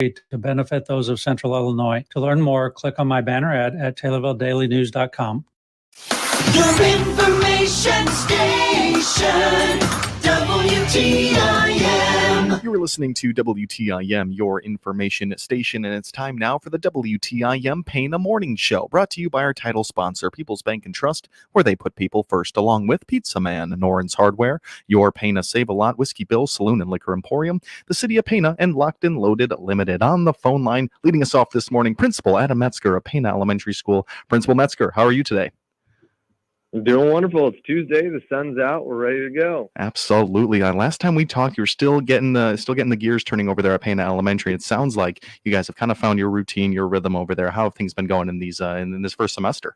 to benefit those of Central Illinois. To learn more, click on my banner ad at TaylorvilleDailyNews.com. Your information station, WTIM. You are listening to WTIM, your information station, and it's time now for the WTIM Pana Morning Show, brought to you by our title sponsor, People's Bank and Trust, where they put people first, along with Pizza Man, Noren's Hardware, your Pana Save-A-Lot, Whiskey Bill, Saloon and Liquor Emporium, the City of Pana, and Locked and Loaded Limited. On the phone line, leading us off this morning, Principal Adam Metzger of Pana Elementary School. Principal Metzger, how are you today? I'm doing wonderful. It's Tuesday. The sun's out. We're ready to go. Absolutely. Last time we talked, you were still getting the gears turning over there at Pana Elementary. It sounds like you guys have kind of found your routine, your rhythm over there. How have things been going in in this first semester?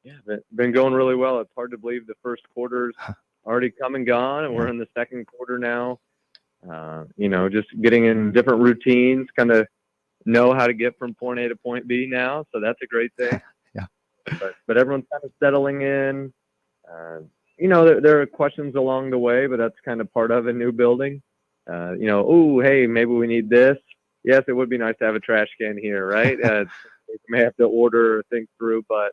Yeah, been going really well. It's hard to believe the first quarter's already come and gone, and we're in the second quarter now. Just getting in different routines, kind of know how to get from point A to point B now. So that's a great thing. But everyone's kind of settling in. There are questions along the way, but that's kind of part of a new building. Hey, maybe we need this. Yes, it would be nice to have a trash can here, right? We may have to order things through, but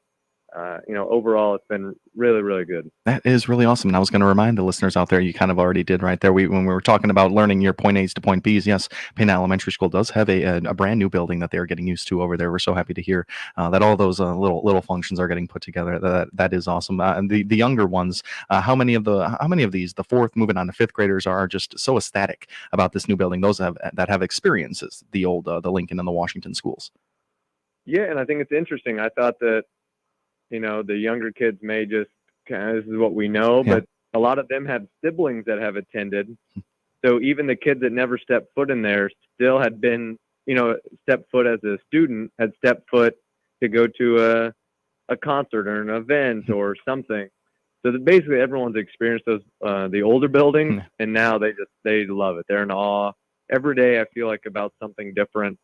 overall, it's been really, really good. That is really awesome. And I was going to remind the listeners out there, you kind of already did right there. When we were talking about learning your point A's to point B's, yes, Pana Elementary School does have a brand new building that they're getting used to over there. We're so happy to hear that all those little functions are getting put together. That is awesome. And the younger ones, how many of these, the fourth moving on to fifth graders, are just so ecstatic about this new building? Those that have experiences the Lincoln and the Washington schools. Yeah, and I think it's interesting. I thought that the younger kids may just this is what we know, but a lot of them have siblings that have attended. So even the kids that never stepped foot in there still had been, stepped foot as a student, had stepped foot to go to a concert or an event or something. So that basically everyone's experienced those, the older buildings, and now they love it. They're in awe. Every day I feel like about something different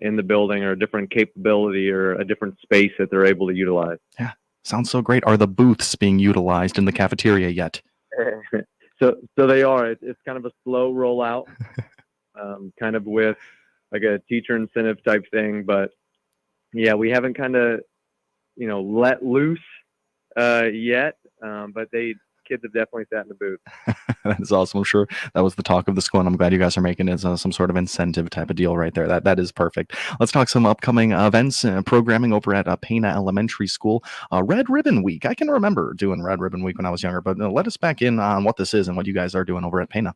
in the building, or a different capability, or a different space that they're able to utilize. Yeah, sounds so great. Are the booths being utilized in the cafeteria yet? So they are. It's kind of a slow rollout, kind of with like a teacher incentive type thing. But yeah, we haven't kind of let loose yet. But kids have definitely sat in the booth. That is awesome. I'm sure that was the talk of the school, and I'm glad you guys are making it some sort of incentive type of deal right there. That is perfect. Let's talk some upcoming events, programming over at Pana Elementary School. Red Ribbon Week. I can remember doing Red Ribbon Week when I was younger, but let us back in on what this is and what you guys are doing over at Pana.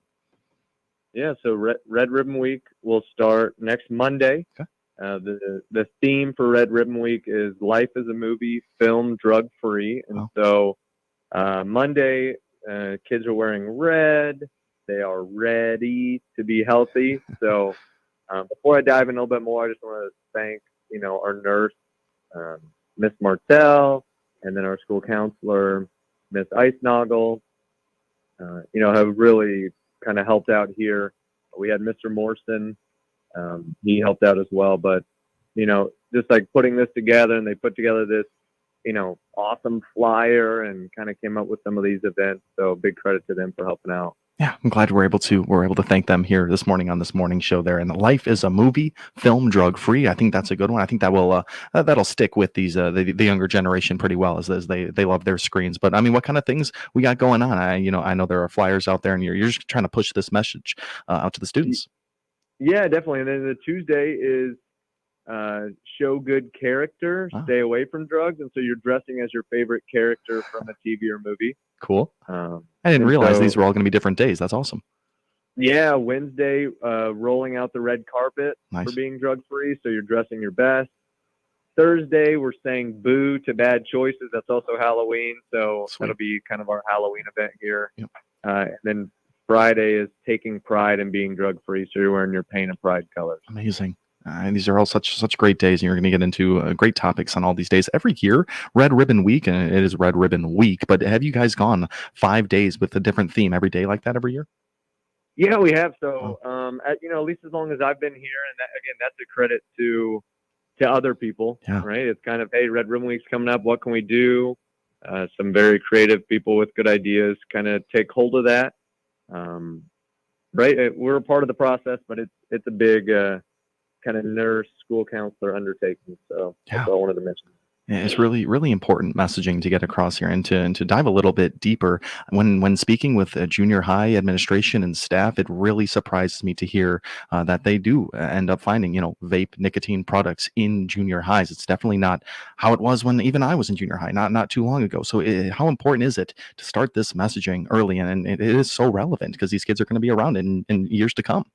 Yeah, so Red Ribbon Week will start next Monday. Okay. The theme for Red Ribbon Week is Life is a Movie, Film Drug Free. And so Monday, kids are wearing red. They are ready to be healthy. So before I dive in a little bit more, I just want to thank, our nurse, Miss Martell, and then our school counselor, Miss Icenoggle, have really kind of helped out here. We had Mr. Morrison. He helped out as well. But, just like putting this together, and they put together this, awesome flyer and kind of came up with some of these events. So big credit to them for helping out. Yeah, I'm glad we're able to thank them here this morning on this morning show there. And Life is a Movie, Film Drug Free. I think that's a good one. I think that will that'll stick with these the younger generation pretty well as they love their screens. But I mean, what kind of things we got going on? I know there are flyers out there, and you're just trying to push this message out to the students. Yeah, definitely. And then the Tuesday is show good character, stay away from drugs. And so you're dressing as your favorite character from a TV or movie. Cool. I didn't realize these were all going to be different days. That's awesome. Yeah, Wednesday, rolling out the red carpet for being drug free. So you're dressing your best. Thursday, we're saying boo to bad choices. That's also Halloween. So that'll be kind of our Halloween event here. Yep. And then Friday is taking pride in being drug free. So you're wearing your Pain and Pride colors. Amazing. These are all such great days, and you're going to get into great topics on all these days. Every year, Red Ribbon Week, and it is Red Ribbon Week, but have you guys gone 5 days with a different theme every day like that every year? Yeah, we have. So, at least as long as I've been here, and that's a credit to other people, right? It's kind of, hey, Red Ribbon Week's coming up. What can we do? Some very creative people with good ideas kind of take hold of that. right. We're a part of the process, but it's a big kind of nurse, school counselor undertaking. So that's all I wanted to mention. Yeah, it's really, really important messaging to get across here, and to dive a little bit deeper. When speaking with junior high administration and staff, it really surprises me to hear that they do end up finding, vape nicotine products in junior highs. It's definitely not how it was when even I was in junior high, not too long ago. So, how important is it to start this messaging early? And it is so relevant because these kids are going to be around in years to come.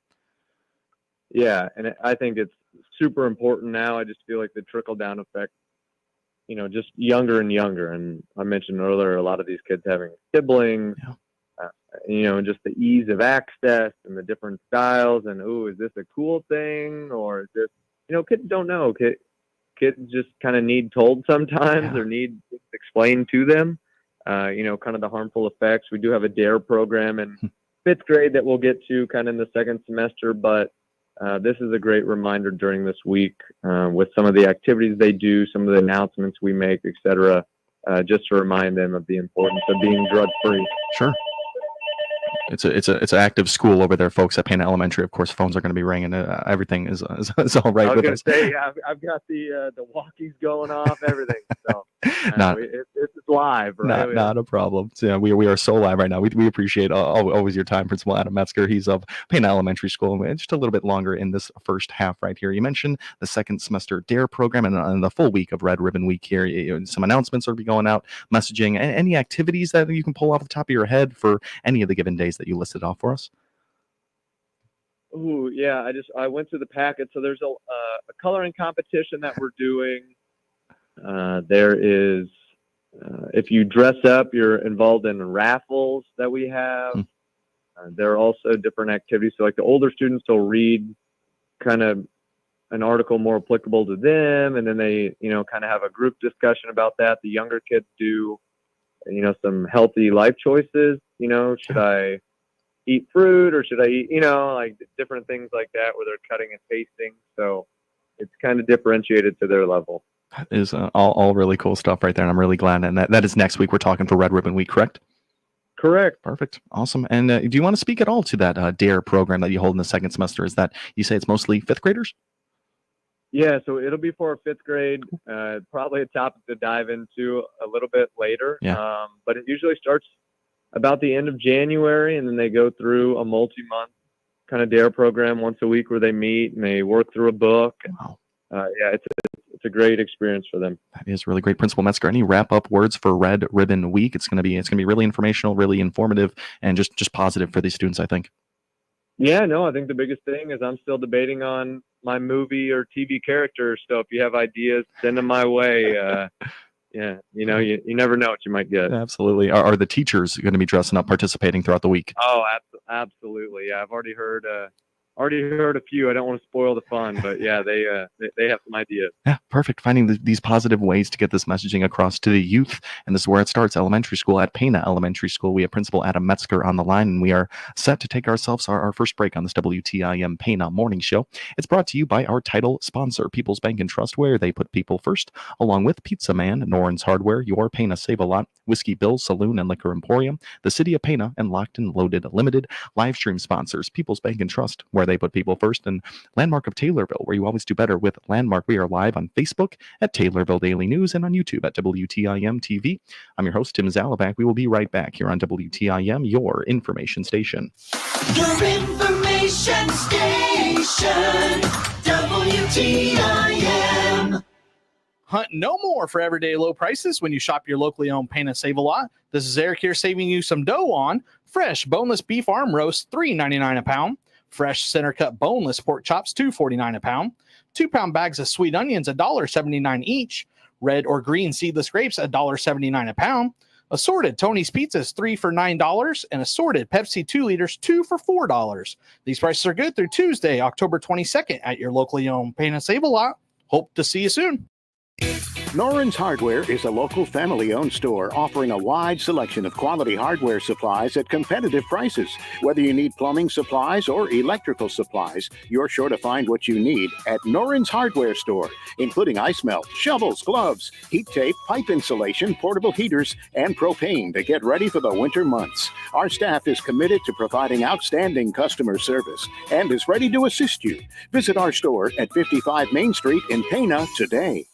Yeah, and I think it's super important now. I just feel like the trickle down effect, just younger and younger. And I mentioned earlier, a lot of these kids having siblings, just the ease of access and the different styles. And, is this a cool thing? Or is this, kids don't know. Kids just kind of need told sometimes or need explained to them, kind of the harmful effects. We do have a DARE program in fifth grade that we'll get to kind of in the second semester, but this is a great reminder during this week with some of the activities they do, some of the announcements we make, etc., just to remind them of the importance of being drug-free. Sure. It's an active school over there, folks, at Pana Elementary. Of course, phones are going to be ringing. Everything is all right with us. I was going to say, I've got the walkies going off, everything. So it's live, right? Not a problem. So, we are so live right now. We appreciate always your time, Principal Adam Metzger. He's of Pana Elementary School, and just a little bit longer in this first half right here. You mentioned the second semester DARE program and the full week of Red Ribbon Week here. Some announcements will be going out, messaging, any activities that you can pull off the top of your head for any of the given days that you listed off for us. Ooh, yeah. I went through the packet. So there's a coloring competition that we're doing. There is, if you dress up, you're involved in raffles that we have. There are also different activities. So like the older students will read kind of an article more applicable to them, and then they, kind of have a group discussion about that. The younger kids do, some healthy life choices. Should I eat fruit or should I eat, like different things like that where they're cutting and pasting. So it's kind of differentiated to their level. That is all really cool stuff right there. And I'm really glad. And that is next week. We're talking for Red Ribbon Week, correct? Correct. Perfect. Awesome. And do you want to speak at all to that DARE program that you hold in the second semester? Is that, you say it's mostly fifth graders? Yeah, so it'll be for fifth grade, probably a topic to dive into a little bit later. Yeah. But it usually starts about the end of January, and then they go through a multi-month kind of DARE program once a week where they meet and they work through a book. Wow. It's a great experience for them. That is really great. Principal Metzger, any wrap-up words for Red Ribbon Week? It's gonna be really informational, really informative, and just positive for these students, I think. Yeah, no, I think the biggest thing is I'm still debating on my movie or TV character. So if you have ideas, send them my way. Yeah, you never know what you might get. Absolutely. Are the teachers going to be dressing up, participating throughout the week? Oh, absolutely. Yeah, I've already heard a few. I don't want to spoil the fun, but yeah, they have some ideas. Yeah, perfect. Finding these positive ways to get this messaging across to the youth. And this is where it starts, elementary school at Pana Elementary School. We have Principal Adam Metzger on the line, and we are set to take ourselves our first break on this WTIM Pana morning show. It's brought to you by our title sponsor, People's Bank and Trust, where they put people first, along with Pizza Man, Noren's Hardware, Your Pana Save a Lot, Whiskey Bill's Saloon and Liquor Emporium, the City of Pana, and Locked and Loaded Limited. Live stream sponsors, People's Bank and Trust, where they put people first, and Landmark of Taylorville, where you always do better with Landmark. We are live on Facebook at Taylorville Daily News and on YouTube at WTIM TV. I'm your host, Tim Zalavac. We will be right back here on WTIM, your information station. Your information station, WTIM. Hunt no more for everyday low prices when you shop your locally owned Pana Save a Lot. This is Eric here, saving you some dough on fresh boneless beef arm roast, $3.99 a pound. Fresh center cut boneless pork chops, $2.49 a pound. 2-pound bags of sweet onions, $1.79 each. Red or green seedless grapes, $1.79 a pound. Assorted Tony's pizzas, 3 for $9, and assorted Pepsi 2 liters, 2 for $4. These prices are good through Tuesday, October 22nd at your locally owned Pana Save a Lot. Hope to see you soon. Noren's Hardware is a local family-owned store offering a wide selection of quality hardware supplies at competitive prices. Whether you need plumbing supplies or electrical supplies, you're sure to find what you need at Noren's Hardware Store, including ice melt, shovels, gloves, heat tape, pipe insulation, portable heaters, and propane to get ready for the winter months. Our staff is committed to providing outstanding customer service and is ready to assist you. Visit our store at 55 Main Street in Pana today.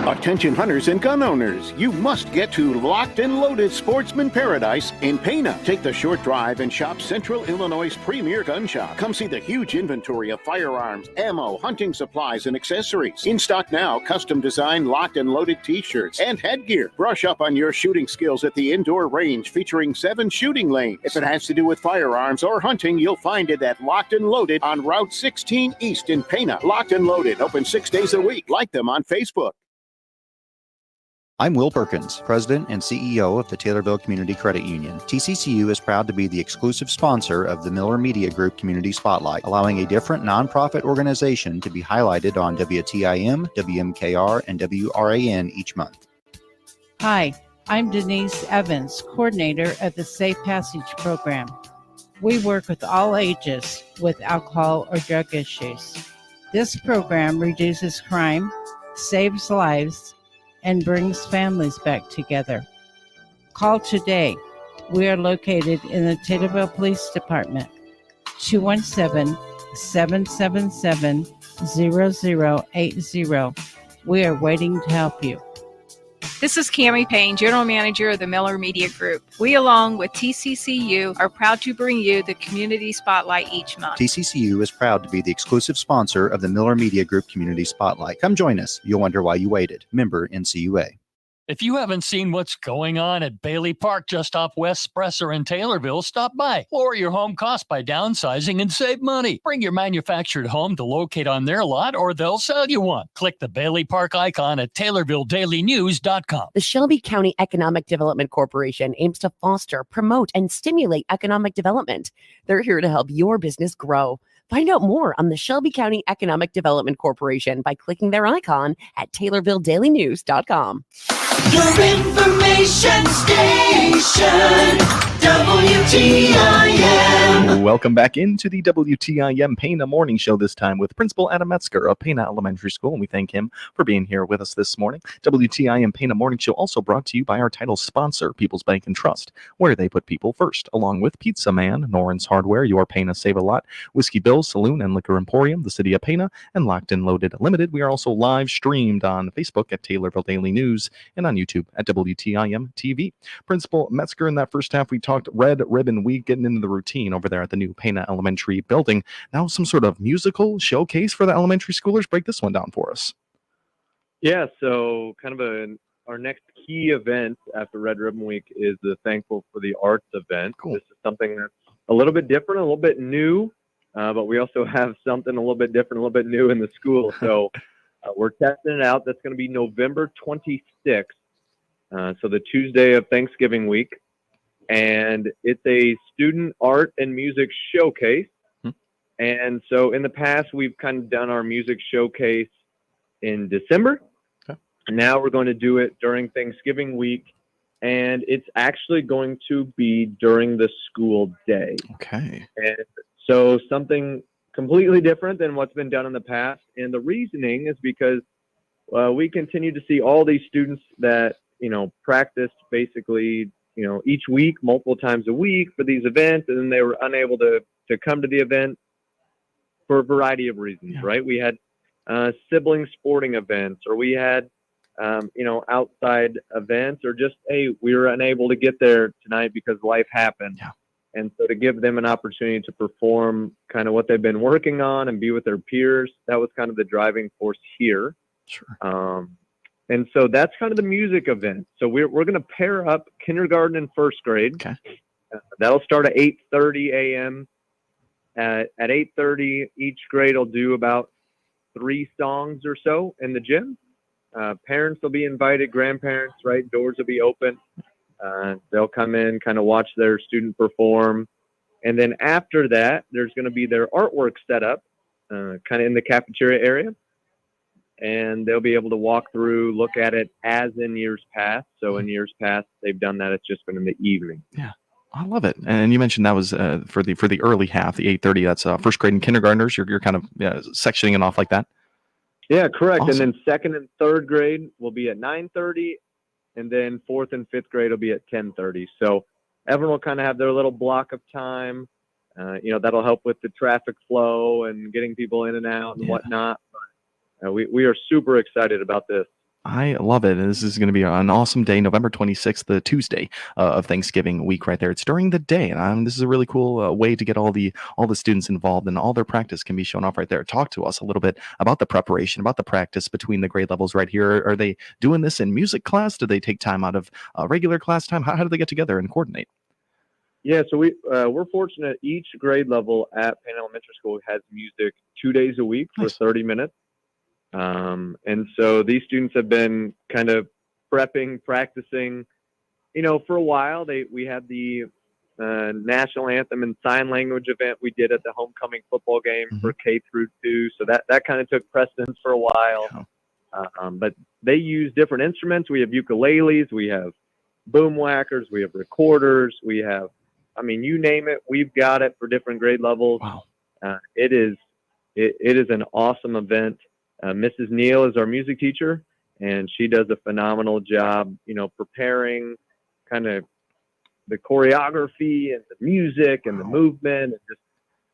Attention hunters and gun owners, you must get to Locked and Loaded Sportsman Paradise in Pana. Take the short drive and shop Central Illinois' premier gun shop. Come see the huge inventory of firearms, ammo, hunting supplies, and accessories. In stock now, custom designed Locked and Loaded t-shirts and headgear. Brush up on your shooting skills at the indoor range featuring 7 shooting lanes. If it has to do with firearms or hunting, you'll find it at Locked and Loaded on Route 16 East in Pana. Locked and Loaded, open 6 days a week. Like them on Facebook. I'm Will Perkins, President and CEO of the Taylorville Community Credit Union. TCCU is proud to be the exclusive sponsor of the Miller Media Group Community Spotlight, allowing a different nonprofit organization to be highlighted on WTIM, WMKR, and WRAN each month. Hi, I'm Denise Evans, coordinator of the Safe Passage program. We work with all ages with alcohol or drug issues. This program reduces crime, saves lives, and brings families back together. Call today. We are located in the Taylorville Police Department, 217-777-0080. We are waiting to help you. This is Cammie Payne, General Manager of the Miller Media Group. We, along with TCCU, are proud to bring you the Community Spotlight each month. TCCU is proud to be the exclusive sponsor of the Miller Media Group Community Spotlight. Come join us. You'll wonder why you waited. Member NCUA. If you haven't seen what's going on at Bailey Park just off West Spresser in Taylorville, stop by. Lower your home cost by downsizing and save money. Bring your manufactured home to locate on their lot or they'll sell you one. Click the Bailey Park icon at TaylorvilleDailyNews.com. The Shelby County Economic Development Corporation aims to foster, promote, and stimulate economic development. They're here to help your business grow. Find out more on the Shelby County Economic Development Corporation by clicking their icon at TaylorvilleDailyNews.com. Your information station, WTIM. Welcome back into the WTIM Pana Morning Show, this time with Principal Adam Metzger of Pana Elementary School, and we thank him for being here with us this morning. WTIM Pana Morning Show also brought to you by our title sponsor, People's Bank and Trust, where they put people first, along with Pizza Man, Noren's Hardware, Your Pana Save a Lot, Whiskey Bill's Saloon and Liquor Emporium, the City of Pana, and Locked and Loaded Limited. We are also live streamed on Facebook at Taylorville Daily News and on YouTube at WTIM TV. Principal Metzger, in that first half, we talked Red Ribbon Week, getting into the routine over there at the new Pana Elementary building. Now some sort of musical showcase for the elementary schoolers. Break this one down for us. Yeah, so kind of our next key event after Red Ribbon Week is the Thankful for the Arts event. Cool. This is something that's a little bit different, a little bit new, but we also have something a little bit different, a little bit new in the school. So we're testing it out. That's going to be November 26th. So the Tuesday of Thanksgiving week, and it's a student art and music showcase. And so in the past, we've kind of done our music showcase in December. Okay. Now we're going to do it during Thanksgiving week, and it's actually going to be during the school day. Okay. And so something completely different than what's been done in the past. And the reasoning is because we continue to see all these students that practiced basically, each week, multiple times a week for these events, and then they were unable to come to the event for a variety of reasons, right? We had sibling sporting events, or we had, outside events, or just, hey, we were unable to get there tonight because life happened. Yeah. And so to give them an opportunity to perform kind of what they've been working on and be with their peers, that was kind of the driving force here. Sure. And so that's kind of the music event. So we're going to pair up kindergarten and first grade. Okay. That'll start at 8:30 a.m. At 8:30, each grade will do about 3 songs or so in the gym. Parents will be invited, grandparents, right? Doors will be open. They'll come in, kind of watch their student perform. And then after that, there's going to be their artwork set up. kind of in the cafeteria area, and they'll be able to walk through, look at it as in years past. So in years past, they've done that. It's just been in the evening. Yeah. I love it. And you mentioned that was for the early half, the 8:30. That's first grade and kindergartners. You're kind of sectioning it off like that. Yeah, correct. Awesome. And then second and third grade will be at 9:30, and then fourth and fifth grade will be at 10:30. So everyone will kind of have their little block of time. That'll help with the traffic flow and getting people in and out and whatnot. But, we are super excited about this. I love it. This is going to be an awesome day, November 26th, the Tuesday of Thanksgiving week right there. It's during the day. And this is a really cool way to get all the students involved, and all their practice can be shown off right there. Talk to us a little bit about the preparation, about the practice between the grade levels right here. Are they doing this in music class? Do they take time out of regular class time? How do they get together and coordinate? Yeah, so we're fortunate each grade level at Pana Elementary School has music 2 days a week for 30 minutes. And so these students have been kind of prepping, practicing, for a while. We had the national anthem and sign language event we did at the homecoming football game for K through 2. So that kind of took precedence for a while. But they use different instruments. We have ukuleles, we have boom whackers, we have recorders, we have, you name it, we've got it for different grade levels. Wow. It is an awesome event. Mrs. Neal is our music teacher, and she does a phenomenal job, preparing kind of the choreography and the music and the movement. And just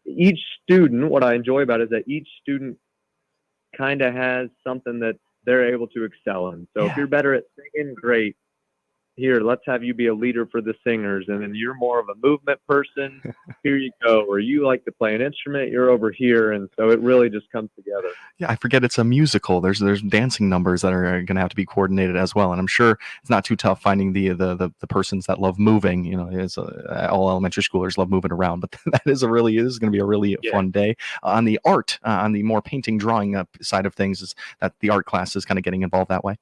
each student, what I enjoy about it is that each student kind of has something that they're able to excel in. So if you're better at singing, great. Here, let's have you be a leader for the singers. And then you're more of a movement person. Here you go. Or you like to play an instrument, you're over here. And so it really just comes together. Yeah, I forget it's a musical. There's dancing numbers that are going to have to be coordinated as well. And I'm sure it's not too tough finding the persons that love moving. All elementary schoolers love moving around. But this is going to be a really fun day. On the art, on the more painting, drawing side of things, is that the art class is kind of getting involved that way?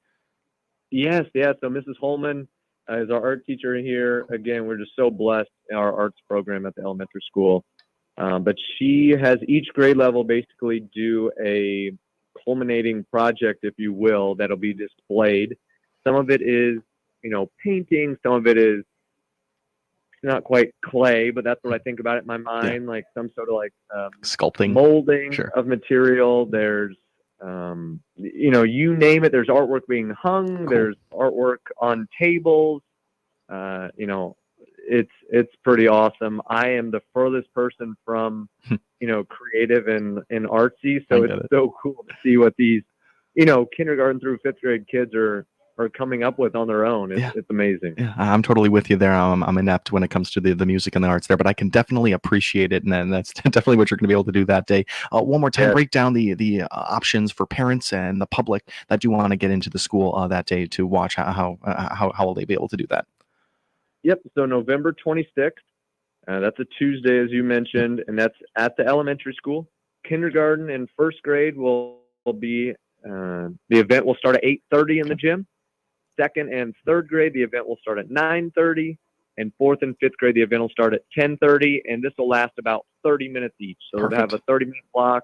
Yes, yeah. So Mrs. Holman is our art teacher here. Again, we're just so blessed in our arts program at the elementary school. But she has each grade level basically do a culminating project, if you will, that'll be displayed. Some of it is, painting. Some of it is not quite clay, but that's what I think about it in my mind, like some sort of sculpting, molding of material. There's you name it. There's artwork being hung. Cool. There's artwork on tables. It's pretty awesome. I am the furthest person from, creative and artsy. So it's so cool to see what these, kindergarten through fifth grade kids are coming up with on their own. It's amazing. Yeah, I'm totally with you there. I'm inept when it comes to the music and the arts there, but I can definitely appreciate it, and that's definitely what you're going to be able to do that day. One more time, break down the options for parents and the public that do want to get into the school that day to watch. How will they be able to do that? Yep. So November 26th, that's a Tuesday, as you mentioned, and that's at the elementary school. Kindergarten and first grade will be the event will start at 8:30 in the gym. Second and third grade, the event will start at 9:30, and fourth and fifth grade, the event will start at 10:30, and this will last about 30 minutes each. So we'll have a 30-minute block,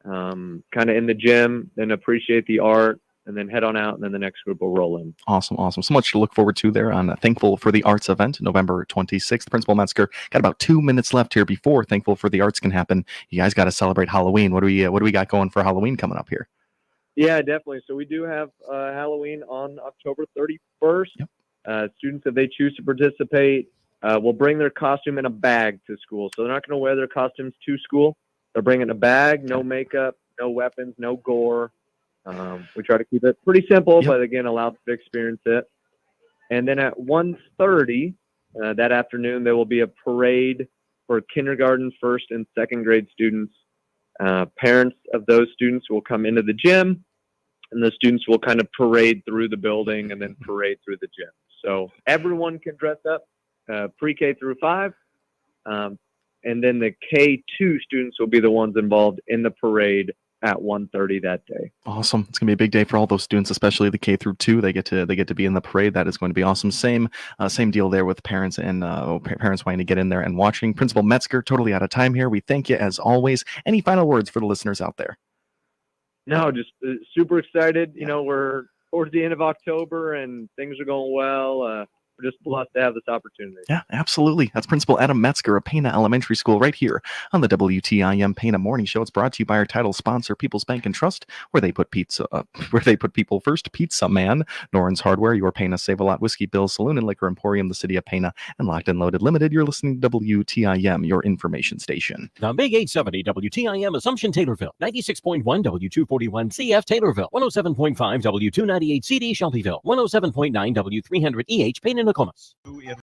kind of in the gym, then appreciate the art, and then head on out, and then the next group will roll in. Awesome. So much to look forward to there on Thankful for the Arts event, November 26th. Principal Metzger, got about 2 minutes left here before Thankful for the Arts can happen. You guys got to celebrate Halloween. What do we got going for Halloween coming up here? Yeah, definitely. So we do have Halloween on October 31st. Yep. Students, if they choose to participate, will bring their costume in a bag to school. So they're not going to wear their costumes to school. They're bringing a bag, no makeup, no weapons, no gore. We try to keep it pretty simple, but again, allow them to experience it. And then at 1:30 that afternoon, there will be a parade for kindergarten, first, and second grade students. Parents of those students will come into the gym, and the students will kind of parade through the building and then parade through the gym. So everyone can dress up, pre-K through 5. And then the K2 students will be the ones involved in the parade at 1:30 that day. Awesome. It's going to be a big day for all those students, especially the K through 2. They get to be in the parade. That is going to be awesome. Same deal there with parents and parents wanting to get in there and watching. Principal Metzger, totally out of time here. We thank you as always. Any final words for the listeners out there? No, just super excited. You know, we're towards the end of October and things are going well. We're just blessed to have this opportunity. Yeah, absolutely. That's Principal Adam Metzger of Pana Elementary School right here on the WTIM Pana Morning Show. It's brought to you by our title sponsor, People's Bank and Trust, where they put people first. Pizza Man, Noren's Hardware, your Pana Save-A-Lot Whiskey Bill Saloon and Liquor Emporium, the City of Pana, and Locked and Loaded Limited. You're listening to WTIM, your information station. The Big 870 WTIM Assumption Taylorville, 96.1 W241 CF Taylorville, 107.5 W298 CD Shelbyville, 107.9 W300 EH Payne and Nokomis.